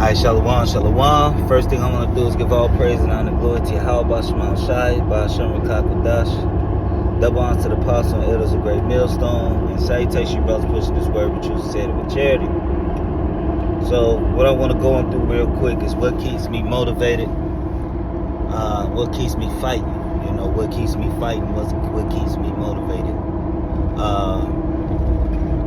Alright, Shalom, Shalom. First thing I'm going to do is give all praise and honor and glory to Yahweh Shema Shai, Ba'ashem Rakakwadash. Double honor to the apostle and elders of Great Millstone. And salutation, brothers, pushing this word, we choose to say it with charity. So, what I want to go on through real quick is what keeps me motivated, what keeps me fighting. You know, what keeps me fighting, what keeps me motivated.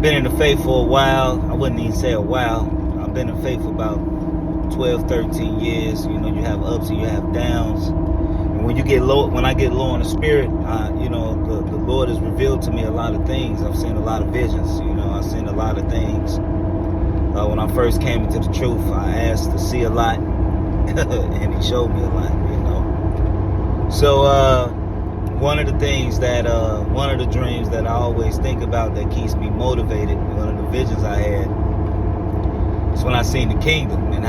Been in the faith for a while. I wouldn't even say a while. I've been in faith for about 12, 13 years. You know, you have ups and you have downs. And when you get low, when I get low in the spirit, you know, the Lord has revealed to me a lot of things. I've seen a lot of visions. You know, I've seen a lot of things. When I first came into the truth, I asked to see a lot, and He showed me a lot. You know, so one of the things that, one of the dreams that I always think about that keeps me motivated, one of the visions I had, is when I seen the kingdom, and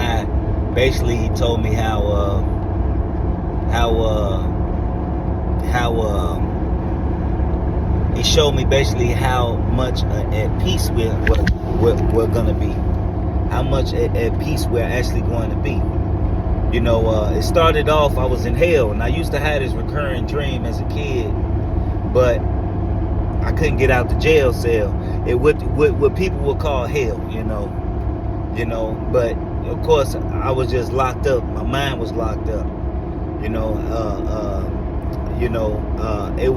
basically He told me how He showed me basically how much at peace we're gonna be, how much at peace we're actually going to be. You know, it started off, I was in hell, and I used to have this recurring dream as a kid, but I couldn't get out the jail cell. It what people would call hell, you know. But of course I was just locked up. My mind was locked up. You know, it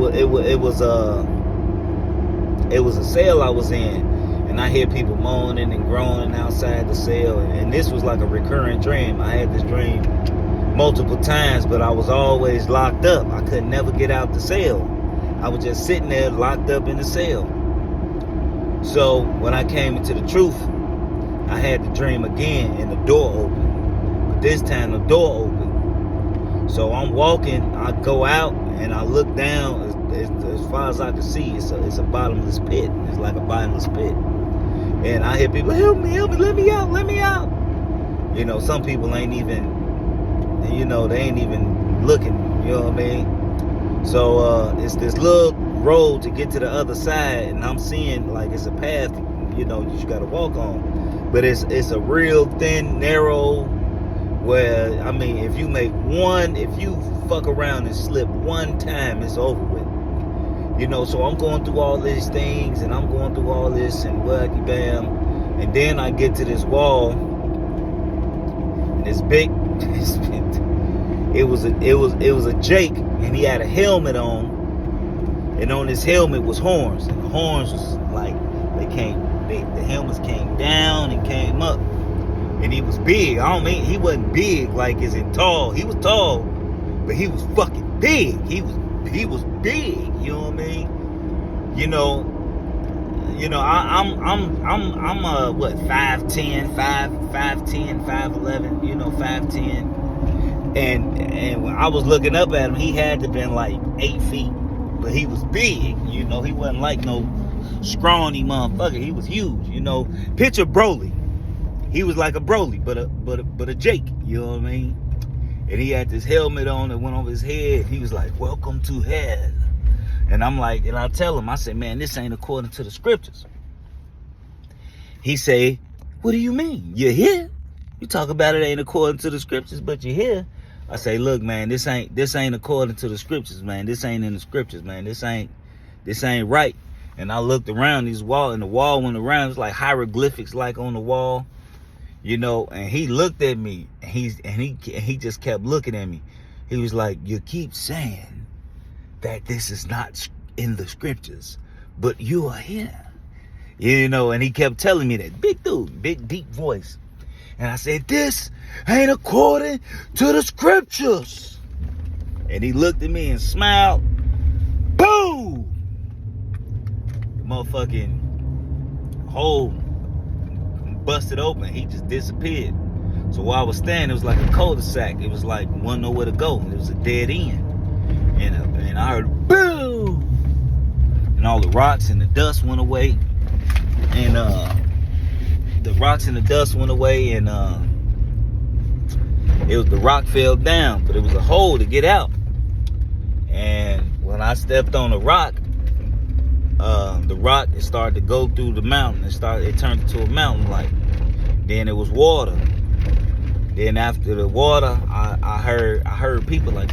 was a cell I was in, and I hear people moaning and groaning outside the cell, and this was like a recurring dream. I had this dream multiple times, but I was always locked up. I could never get out the cell. I was just sitting there locked up in the cell. So when I came into the truth, I had the dream again, and the door opened. But this time the door opened. So I'm walking, I go out, and I look down. As far as I can see, it's a bottomless pit. It's like a bottomless pit. And I hear people, help me, let me out. You know, some people ain't even, you know, they ain't even looking, you know what I mean? So it's this little road to get to the other side, and I'm seeing like it's a path, you know, you gotta walk on. But it's a real thin, narrow, where, I mean, if you fuck around and slip one time, it's over with. You know, so I'm going through all these things, and I'm going through all this, and wacky bam. And then I get to this wall, and it's big. It was a Jake, and he had a helmet on, and on his helmet was horns, and the horns was like, the helmets came down and came up, and he was big. I don't mean he wasn't big like as in tall. He was tall, but he was fucking big. He was big. You know what I mean? You know, I'm what, 5'10", 5'11", you know, 5'10", and when I was looking up at him, he had to been like 8 feet, but he was big. You know, he wasn't like no scrawny motherfucker. He was huge. You know, picture Broly. He was like a Broly, but a Jake. You know what I mean? And he had this helmet on that went over his head. He was like, "Welcome to hell." And I'm like, and I tell him, I say, "Man, this ain't according to the scriptures." He say, "What do you mean? You're here? You talk about it ain't according to the scriptures, but you're here." I say, "Look, man, this ain't according to the scriptures, man. This ain't in the scriptures, man. This ain't right." And I looked around these wall, and the wall went around. It's like hieroglyphics, like on the wall, you know. And he looked at me, and he just kept looking at me. He was like, "You keep saying that this is not in the scriptures, but you are here, you know." And he kept telling me that, big dude, big deep voice. And I said, "This ain't according to the scriptures." And he looked at me and smiled. Boom! Motherfucking hole busted open. He just disappeared. So while I was standing, it was like a cul-de-sac. It was like one nowhere to go. It was a dead end. And I heard boom, and all the rocks and the dust went away. And the rocks and the dust went away, and the rock fell down, but it was a hole to get out. And when I stepped on the rock, it started to go through the mountain. It turned into a mountain like. Then it was water. Then after the water, I heard people like.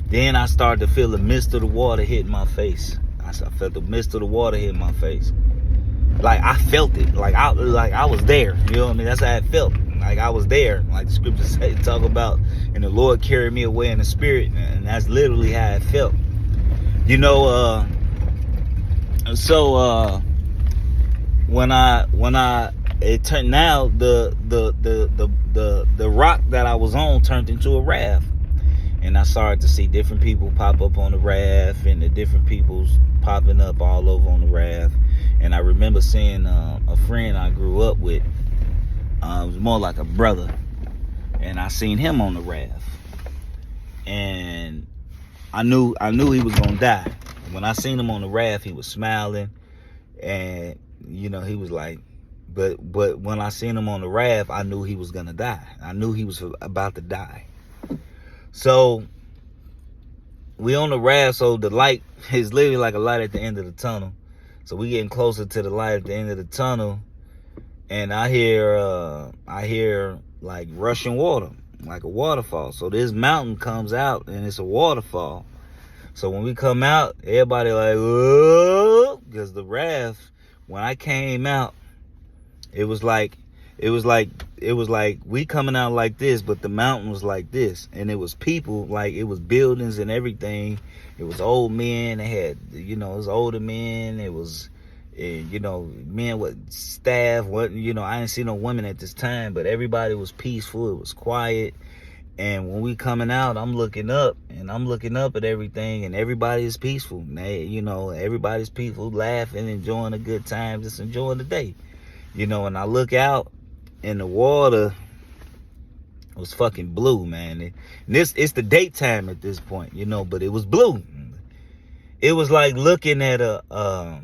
Then I started to feel the mist of the water hitting my face. I felt the mist of the water hitting my face. Like I felt it. Like I was there. You know what I mean? That's how it felt. Like I was there. Like the scriptures say, talk about, and the Lord carried me away in the spirit, and that's literally how it felt. You know, when it turned, now the rock that I was on turned into a raft, and I started to see different people pop up on the raft, and the different people's popping up all over on the raft. And I remember seeing a friend I grew up with. It was more like a brother, and I seen him on the raft, and I knew he was gonna die. When I seen him on the raft, he was smiling, and you know, he was like, but when I seen him on the raft, I knew he was gonna die. I knew he was about to die. So we on the raft, so the light is literally like a light at the end of the tunnel. So we getting closer to the light at the end of the tunnel, and I hear like rushing water, like a waterfall. So this mountain comes out, and it's a waterfall. So when we come out, everybody like, whoa, because the raft, when I came out, it was like we coming out like this, but the mountain was like this, and it was people, like it was buildings and everything. It was old men. They had, you know, it was older men. It was, you know, men with staff. What, you know, I didn't see no women at this time, but everybody was peaceful. It was quiet. And when we coming out, I'm looking up at everything, and everybody is peaceful. They, you know, everybody's peaceful, laughing, enjoying a good time, just enjoying the day. You know, and I look out, and the water was fucking blue, man. And it's the daytime at this point, you know, but it was blue. It was like looking at oh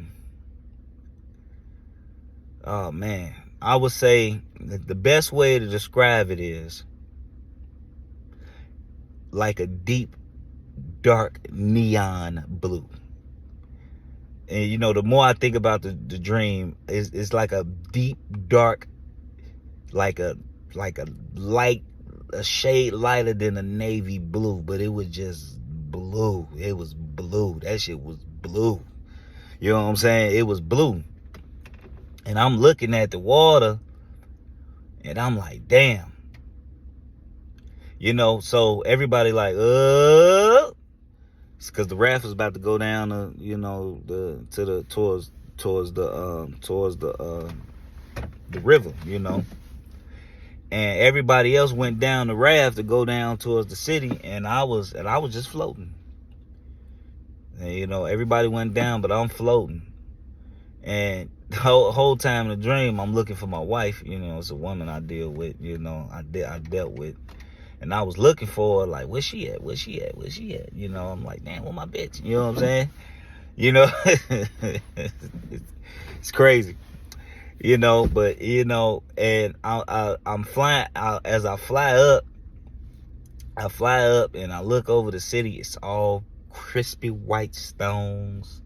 man, I would say that the best way to describe it is like a deep, dark neon blue. And you know, the more I think about the dream, it's like a deep, dark, like a light, a shade lighter than a navy blue, but it was just blue. It was blue. That shit was blue. You know what I'm saying? It was blue. And I'm looking at the water, and I'm like, damn. You know, so everybody like, it's because the raft was about to go down, you know, towards the river, you know. And everybody else went down the raft to go down towards the city, and I was just floating. And, you know, everybody went down, but I'm floating. And the whole time in the dream, I'm looking for my wife. You know, it's a woman I deal with. You know, I dealt with. And I was looking for her, like, where's she at? Where's she at? Where's she at? You know, I'm like, damn, where my bitch? You know what I'm saying? You know, it's crazy. You know, but, you know, and I'm flying, as I fly up and I look over the city. It's all crispy white stones.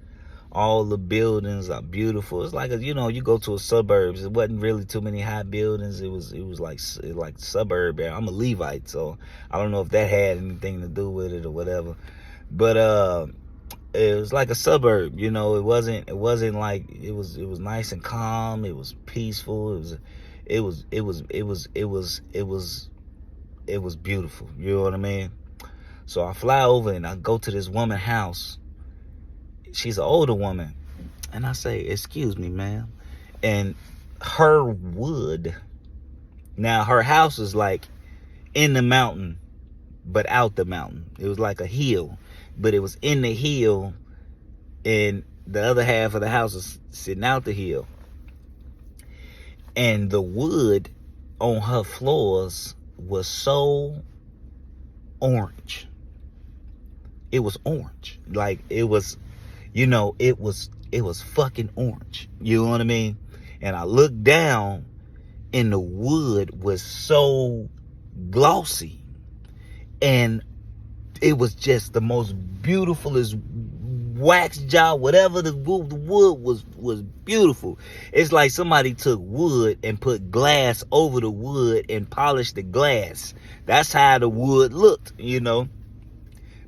All the buildings are beautiful. It's like, you know, you go to a suburbs. It wasn't really too many high buildings. It was like suburb. I'm a Levite, so I don't know if that had anything to do with it or whatever. But it was like a suburb. You know, it wasn't like, it was nice and calm. It was peaceful. It was beautiful. You know what I mean? So I fly over and I go to this woman's house. She's an older woman. And I say, excuse me, ma'am. And her wood, now her house is like in the mountain, but out the mountain. It was like a hill, but it was in the hill, and the other half of the house is sitting out the hill. And the wood on her floors was so orange. It was orange. Like, it was, you know, it was fucking orange. You know what I mean? And I looked down, and the wood was so glossy. And it was just the most beautifulest wax job, whatever the wood was beautiful. It's like somebody took wood and put glass over the wood and polished the glass. That's how the wood looked, you know.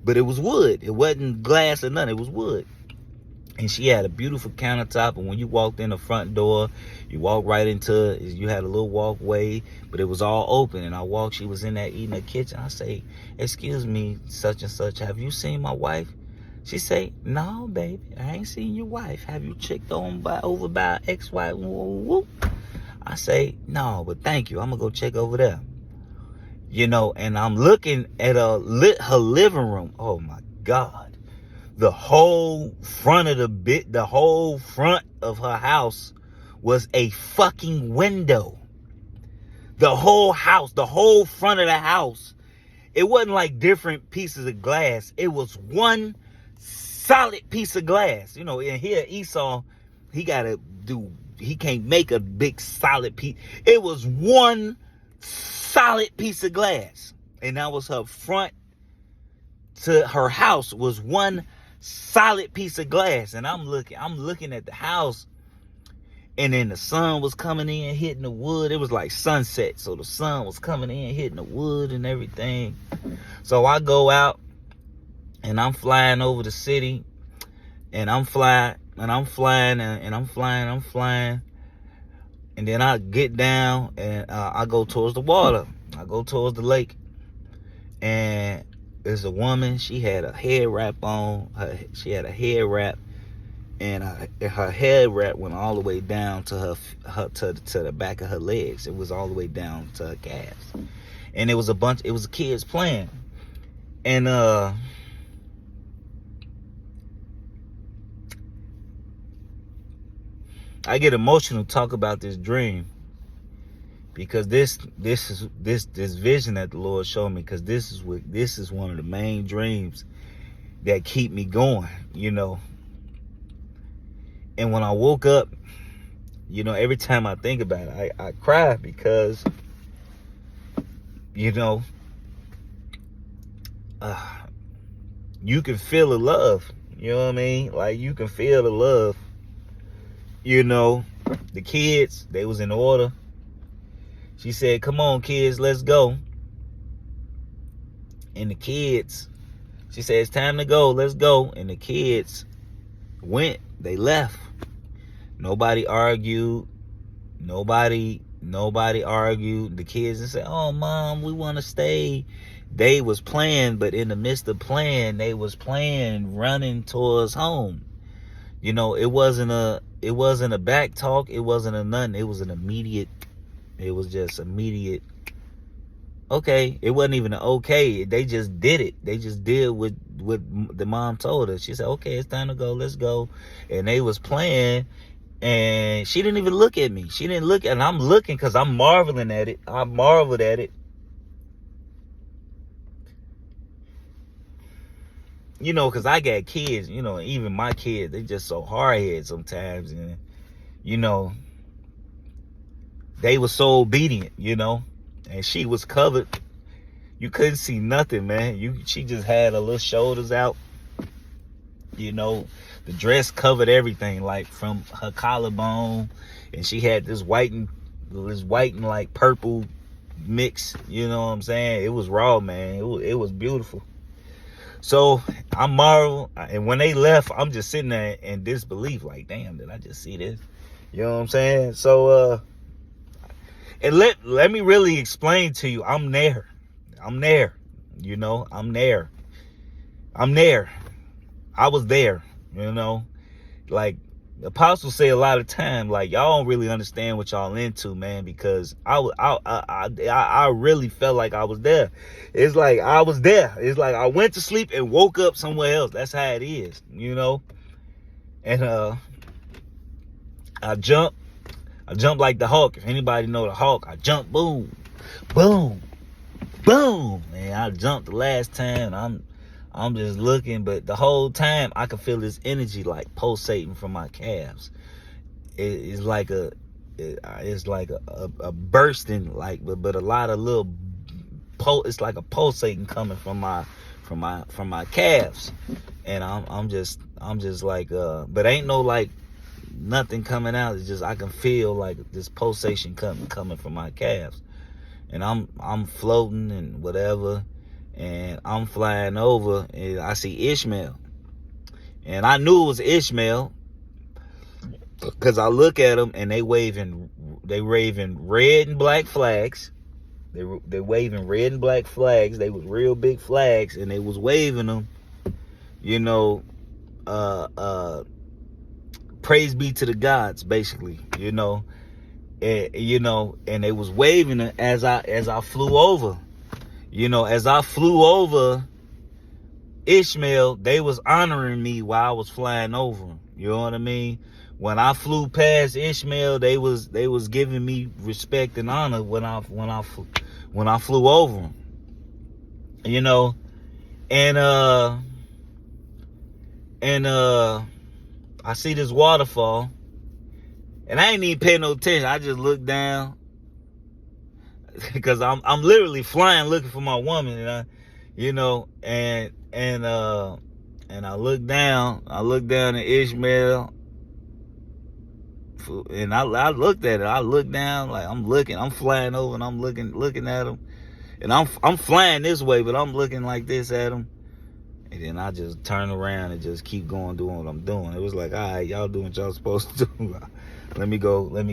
But it was wood. It wasn't glass or nothing. It was wood. And she had a beautiful countertop, and when you walked in the front door, you walked right into it. You had a little walkway, but it was all open. And I walked, she was in there eating the kitchen. I say, excuse me, such and such, have you seen my wife? She say, no, baby, I ain't seen your wife. Have you checked over by XY? I say, no, but thank you. I'm going to go check over there. You know, and I'm looking at her living room. Oh, my God. The whole front of the whole front of her house was a fucking window. The whole house, the whole front of the house. It wasn't like different pieces of glass. It was one solid piece of glass. You know, and here Esau, he can't make a big solid piece. It was one solid piece of glass. And that was her front to her house was one solid piece of glass. And I'm looking at the house, and then the sun was coming in, hitting the wood. It was like sunset, so the sun was coming in, hitting the wood and everything. So I go out, and I'm flying over the city, and I'm flying, and then I get down, and I go towards the water. I go towards the lake, and there's a woman. She had a head wrap on. She had a head wrap, and her head wrap went all the way down to to the back of her legs. It was all the way down to her calves, and it was kids playing, and I get emotional talk about this dream, because this vision that the Lord showed me, because this is one of the main dreams that keep me going, you know. And when I woke up, you know, every time I think about it, I cry, because, you know, you can feel the love, you know what I mean? Like, you can feel the love, you know. The kids, they was in order. She said, come on, kids, let's go. And the kids, she said, it's time to go, let's go. And the kids went, they left. Nobody argued. Nobody argued. The kids and said, oh, Mom, we want to stay. They was playing, but in the midst of playing, they was playing, running towards home. You know, it wasn't a back talk. It wasn't a nothing. It was just immediate. Okay. It wasn't even an okay. They just did it. They just did what the mom told her. She said, okay, it's time to go. Let's go. And they was playing, and she didn't even look at me. She didn't look at, and I'm looking because I'm marveling at it. I marveled at it. You know, because I got kids, you know, even my kids, they just so hard-headed sometimes. And, you know, they were so obedient, you know. And she was covered. You couldn't see nothing, man. She just had her little shoulders out. You know, the dress covered everything, like from her collarbone. And she had this white and like purple mix, you know what I'm saying? It was raw, man. It was beautiful. So I marvel, and when they left, I'm just sitting there in disbelief, like, damn, did I just see this? You know what I'm saying? So, and let me really explain to you, I'm there, you know, I'm there. I was there, you know, like the apostles say a lot of time, like, y'all don't really understand what y'all into, man, because I really felt like I was there. It's like I was there. It's like I went to sleep and woke up somewhere else. That's how it is, you know. And I jumped like the Hulk. If anybody know the Hulk, I jumped, boom, boom, boom. And I jumped the last time, and I'm just looking, but the whole time I could feel this energy like pulsating from my calves. It's like a bursting, like, but a lot of little it's like a pulsating coming from my calves. and I'm just like but ain't no like nothing coming out. It's just I can feel like this pulsation coming from my calves, and I'm floating and whatever, and I'm flying over, and I see Ishmael, and I knew it was Ishmael because I look at them and they waving red and black flags. They waving red and black flags. They was real big flags, and they was waving them. You know, praise be to the gods, basically. You know, and they was waving it as I flew over. You know, as I flew over Ishmael, they was honoring me while I was flying over him. You know what I mean? When I flew past Ishmael, they was giving me respect and honor when I flew over him. You know, and I see this waterfall, and I ain't even paying no attention. I just look down because I'm literally flying looking for my woman, and and I look down at Ishmael, and I looked at it. I looked down, like I'm flying over, and I'm looking at him, and I'm flying this way, but I'm looking like this at him, and then I just turn around and just keep doing what I'm doing. It was like, all right, y'all doing what y'all supposed to do. Let me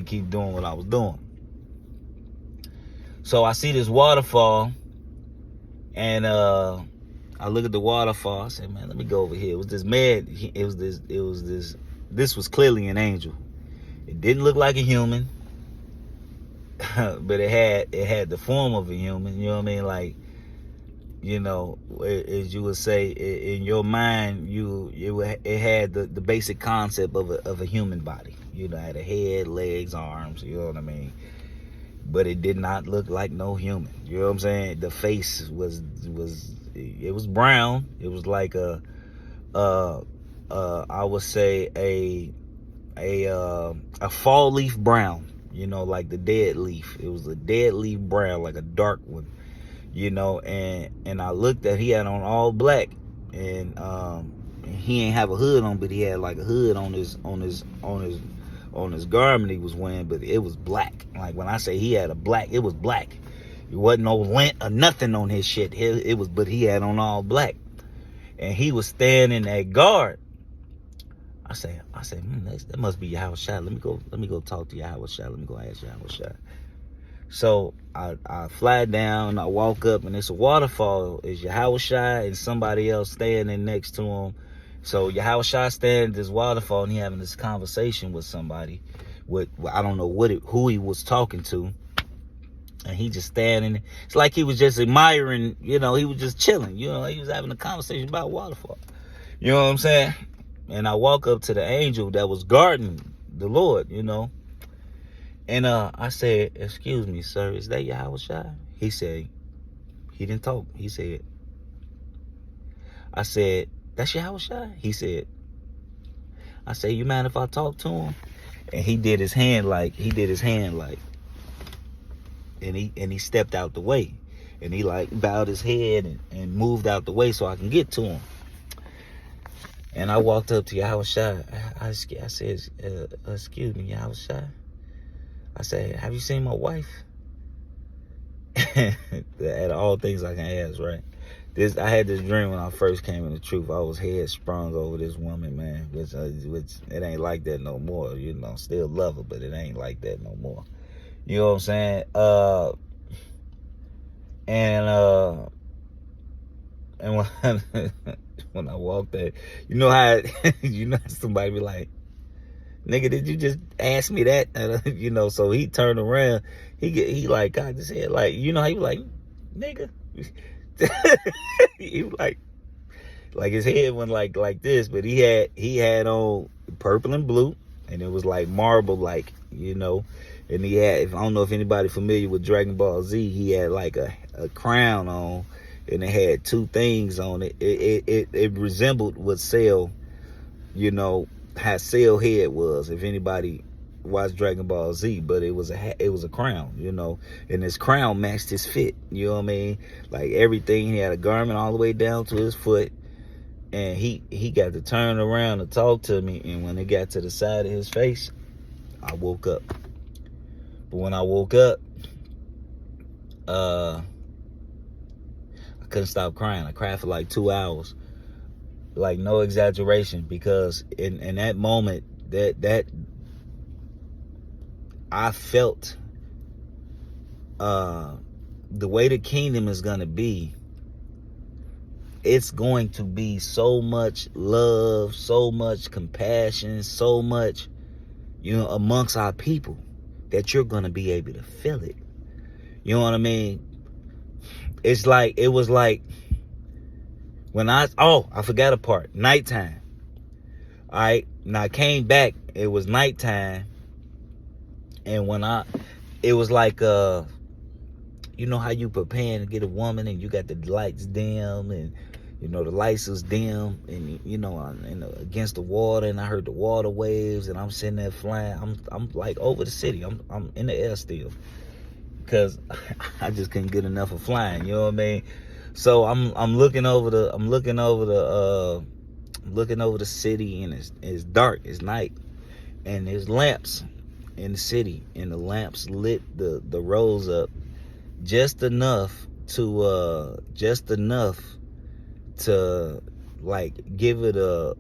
keep doing what I was doing. So I see this waterfall, and I look at the waterfall. I said, man, let me go over here. It was this man. This was clearly an angel. It didn't look like a human, but it had the form of a human. You know what I mean? Like, you know, as you would say, in your mind, it had the basic concept of a human body. You know, it had a head, legs, arms. You know what I mean? But it did not look like no human. You know what I'm saying? The face was brown. It was like I would say a fall leaf brown. You know, like the dead leaf. It was a dead leaf brown, like a dark one. You know, and I looked at, he had on all black, and he ain't have a hood on, but he had like a hood on his garment he was wearing, but it was black. Like when I say he had a black, it was black. It wasn't no lint or nothing on his shit. But he had on all black, and he was standing at guard. I say, that must be Yahweh Shai. Let me go talk to Yahweh Shai. Let me go ask Yahweh Shai. So I fly down, and I walk up, and it's a waterfall. It's Yahweh Shai and somebody else standing next to him. So Yahweh Shai standing at this waterfall, and he having this conversation with somebody. I don't know who he was talking to. And he just standing. It's like he was just admiring, you know, he was just chilling. You know, he was having a conversation about waterfall. You know what I'm saying? And I walk up to the angel that was guarding the Lord, you know. And I said, excuse me, sir, is that Yahweh Shai? He said, he didn't talk. He said, I said, that's Yahweh Shai? He said, I said, you mind if I talk to him? And he did his hand like, and he stepped out the way. And he like bowed his head and moved out the way so I can get to him. And I walked up to Yahweh Shai. I said, excuse me, Yahweh Shai. I said, have you seen my wife? At all things I can ask, right? I had this dream when I first came in the truth. I was head sprung over this woman, man, which it ain't like that no more. You know, still love her, but it ain't like that no more. You know what I'm saying? And when I walked there, you know how somebody be like, nigga, did you just ask me that? You know, so he turned around, he like got his head like, you know, he was like, nigga. He was like his head went like this, but he had on purple and blue, and it was like marble, like, you know. And he had, I don't know if anybody familiar with Dragon Ball Z, he had like a crown on, and it had two things on it. It resembled what Cell, you know, how Cell head was, if anybody watched Dragon Ball Z, but it was a crown, you know, and his crown matched his fit, you know what I mean? Like everything, he had a garment all the way down to his foot, And he got to turn around and talk to me. And when it got to the side of his face, I woke up. But when I woke up, I couldn't stop crying. I cried for like 2 hours. Like, no exaggeration, because in that moment, that I felt the way the kingdom is going to be. It's going to be so much love, so much compassion, so much, amongst our people, that you're going to be able to feel it. You know what I mean? It was like when I forgot a part. Nighttime. All right. Now I came back. It was nighttime. And it was like, you know how you preparing to get a woman and you got the lights dim and, the lights was dim and, against the water, and I heard the water waves, and I'm sitting there flying. I'm like over the city. I'm in the air still, because I just couldn't get enough of flying. You know what I mean? So I'm looking over the city, and it's dark. It's night, and there's lamps in the city, and the lamps lit the roads up just enough to like give it a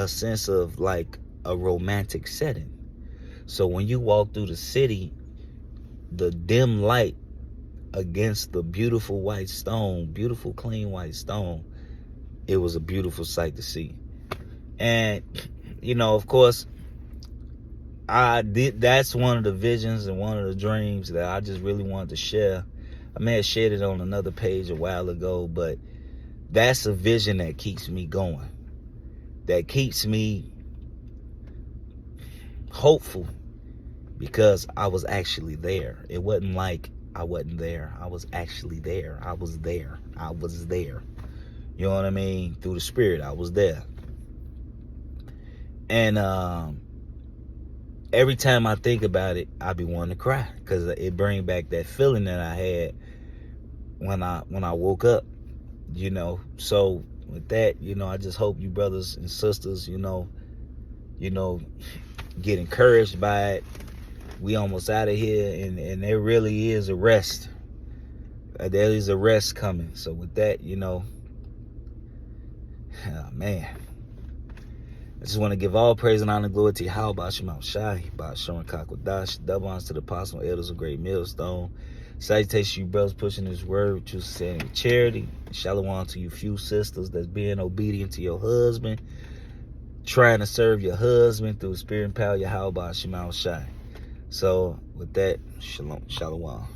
sense of like a romantic setting. So when you walk through the city, the dim light against the beautiful white stone, beautiful clean white stone, it was a beautiful sight to see. And of course, that's one of the visions and one of the dreams that I just really wanted to share. I may have shared it on another page a while ago, but that's a vision that keeps me going, that keeps me hopeful, because I was actually there. It wasn't like I wasn't there. I was actually there. I was there. You know what I mean? Through the Spirit, I was there. And every time I think about it, I be wanting to cry, because it brings back that feeling that I had when I woke up. So with that, I just hope you brothers and sisters, get encouraged by it. We almost out of here, and there really is a rest. There is a rest coming. So with that, man, I just want to give all praise and honor and glory to Yahweh B'Shem Shai, B'Shem Kakwadash, double honors to the apostle and elders of Great Millstone. Salutations to you brothers pushing this word with you saying charity. Shalom to you few sisters that's being obedient to your husband, trying to serve your husband through the spirit and power of Yahweh B'Shem Shai. So with that, shalom.